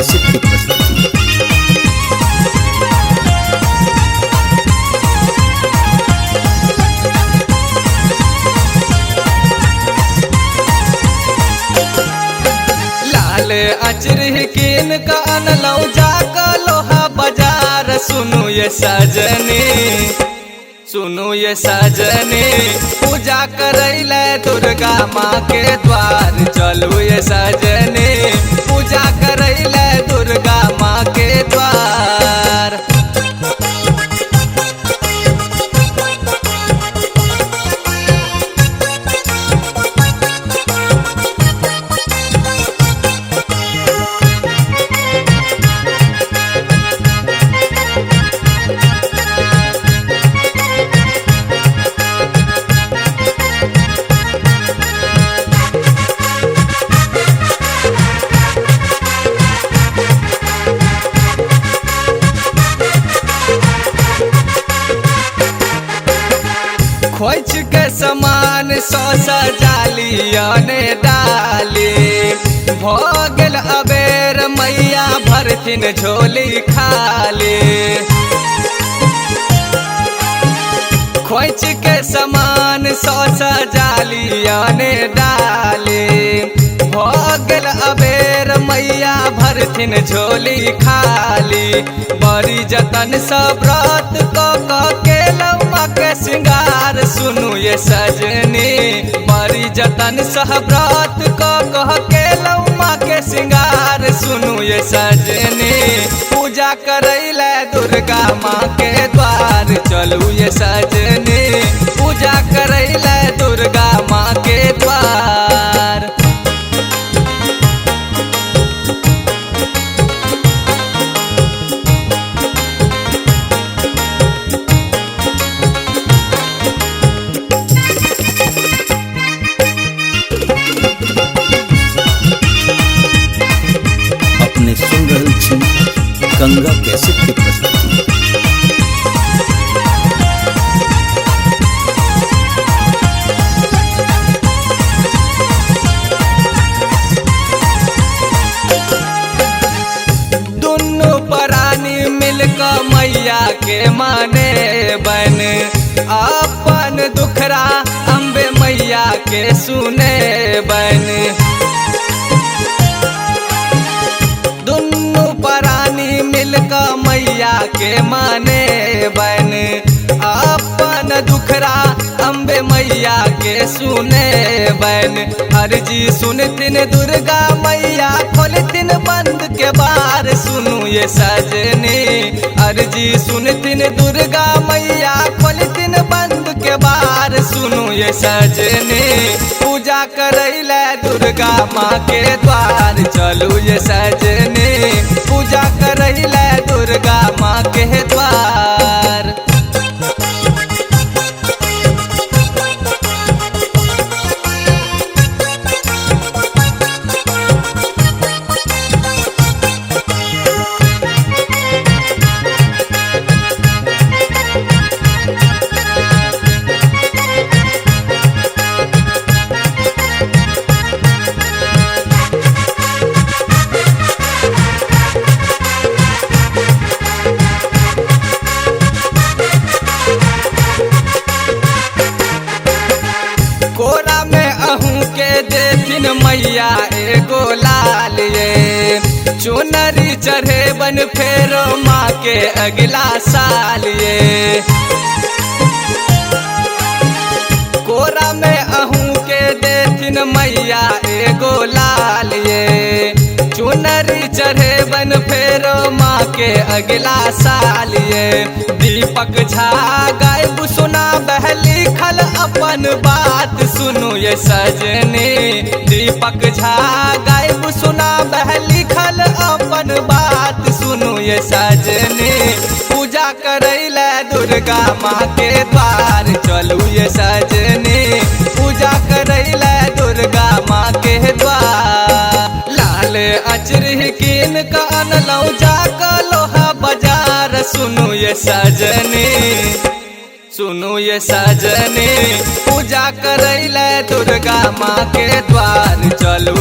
Cassette की प्रस्तुति। लाल अचरह कीन का अनलौ जाका लोहा बाजार। सुनो ये सजनी, सुनो ये सजनी, पूजा करैले दुर्गा माँ के द्वार। चलू ये सजनी, पूजा करैले दुर्गा माँ के द्वार। खोज के समान सौ सजालियने डाली। भोगल अबेर मैया भरथिन झोली खाली। खोज के समान सौ सजालियने डाली। भोगल अबेर मैया भरथिन झोली खाली। बड़ी जतन सब व्रत के लम्मा के सिंगार। सुनु ये सजनी, बड़ी जतन सह व्रत कह के लम्मा के सिंगार। सुनु ये सजनी, पूजा करैले दुर्गा माँ के द्वार। चलू ये सजनी, पूजा करैले दुर्गा माँ के द्वार। अपने सुन रहल छी गंगा कैसेट की प्रस्तुति। दुन्नु प्राणी मिलकर मैया के माने बन। अपन दुखरा अम्बे मैया के सुने बन। दुन्नु प्राणी मिलकर मैया के माने बन। अपन दुखरा अम्बे मैया के सुने बन। अर्जी सुनतिन दुर्गा मैया खोलतिन बंद के बार। सुनु ये सजनी, अर्जी सुनतिन दुर्गा मैया खोलतिन बंद के बार। सुनु ये सजनी, पूजा करैले दुर्गा माँ के द्वार। चलू ये सजनी, पूजा करैले दुर्गा माँ के द्वार। कोरा में अहूँ के देथिन मैया एगो लाल ये। चुनरी चढ़े बन फेरो माँ के अगला साल ये। कोरा में अहूँ के देथिन मैया एगो लाल ये। चुनरी चढ़े बन फेरो माँ के अगला साल ये। दीपक झा गायब सुना बहली खल अपन बात। सुनु ये सजनी, दीपक झा गायब सुना बहली खल अपन बात। सुनु ये सजनी, पूजा करैले दुर्गा माँ के द्वार। चलू ये सजनी, पूजा करैले दुर्गा माँ के द्वार। लाल अचरह कीन का अनलौ जाका लोहा बाजार। सुनु ये सजनी, सुनु ये सजनी, पूजा करैले दुर्गा माँ के द्वार। चलू